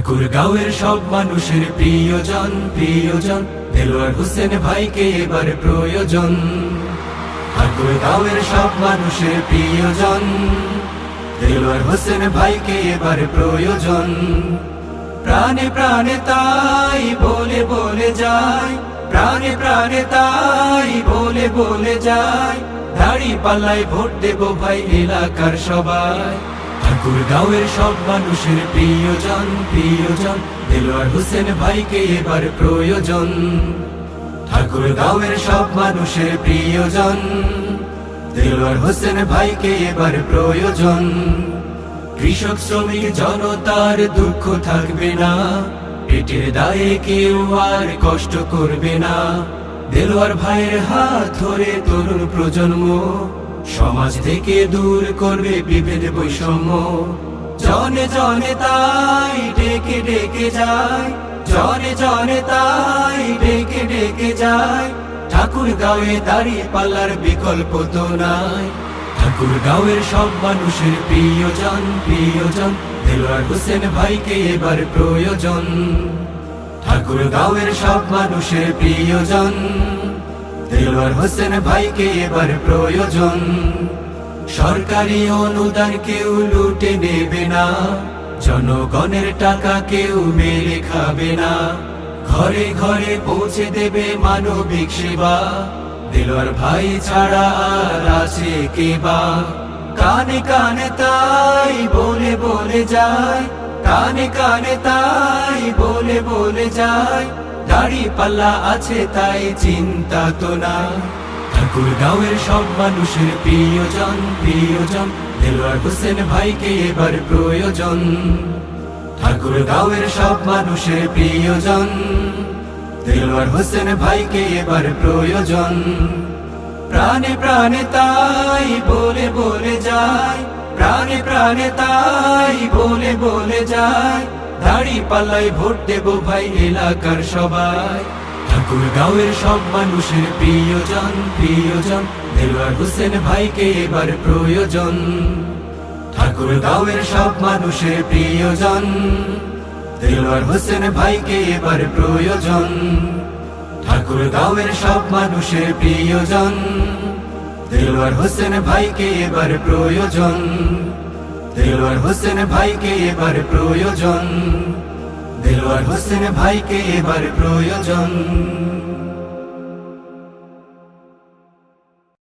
ঠাকুরগাঁওয়ের সব মানুষের প্রিয়জন প্রিয়জন দেলোয়ার হোসেন ভাইকে এবার প্রয়োজন। ঠাকুরগাঁওয়ের সব মানুষের প্রিয়জন দেলোয়ার হোসেন ভাইকে এবার প্রয়োজন। প্রাণে প্রাণে তাই বলে বলে যায়, প্রাণে প্রাণে তাই বলে বলে যায়, দাড়ি পাল্লায় ভোট দেব ভাই এলাকার সবাই। ঠাকুরগাঁওয়ের সব মানুষের প্রিয়জন প্রিয়জন দেলোয়ার হোসেন ভাইকে এবার প্রয়োজন। ঠাকুরগাঁওয়ের সব মানুষের প্রিয়জন দেলোয়ার হোসেন ভাইকে এবার প্রয়োজন। কৃষক শ্রমিক জনতার দুঃখ থাকবে না, পেটের দায়ে কেউ আর কষ্ট করবে না। দেলোয়ার ভাইয়ের হাত ধরে তরুণ প্রজন্ম সমাজ থেকে দূর করবে বিভেদ বৈষম্য। জনে জনে তাই ডেকে ডেকে যায়, জনে জনে তাই ডেকে ডেকে যায়, ঠাকুরগাঁওয়ে দাড়ি পাল্লার বিকল্প তো নাই। ঠাকুরগাঁওয়ের সব মানুষের প্রিয়জন প্রিয়জন দেলোয়ার হোসেন ভাইকে এবার প্রয়োজন। ঠাকুরগাঁওয়ের সব মানুষের প্রিয়জন দেলোয়ার হোসেন ভাইকে এবার প্রয়োজন। সরকারি অনুদান কেউ লুটে নেবে না, জনগণের টাকা কেউ মেরে খাবে না। ঘরে ঘরে পৌঁছে দেবে মানবিক সেবা, দেলোয়ার ভাই ছাড়া আর আছে কে বা। কানে কানে তাই বলে বলে যায়, কানে কানে তাই বলে বলে যায়, দাড়ি পাল্লা আছে তাই চিন্তা তো না। ঠাকুরগাঁওয়ের সব মানুষের প্রিয়জন প্রিয়জন দেলোয়ার হোসেন ভাইকে এবার প্রয়োজন। ঠাকুরগাঁওয়ের সব মানুষের প্রিয়জন দেলোয়ার হোসেন ভাইকে এবার প্রয়োজন। প্রাণে প্রাণে তাই বলে বলে যায়, প্রাণে প্রাণে তাই বলে বলে যায়, দাড়ি পাল্লায় ভোট দেব ভাই এলাকার সবাই। ঠাকুরগাঁওয়ের সব মানুষের প্রিয়জন প্রিয়জন দেলোয়ার হোসেন ভাইকে এবার প্রয়োজন। ঠাকুরগাঁওয়ের সব মানুষের প্রিয়জন দেলোয়ার হোসেন ভাইকে এবার প্রয়োজন। ঠাকুরগাঁওয়ের সব মানুষের প্রিয়জন দেলোয়ার হোসেন ভাইকে এবার প্রয়োজন। দেলোয়ার হোসেন ভাইকে এবার প্রয়োজন, দেলোয়ার হোসেন ভাইকে এবার প্রয়োজন।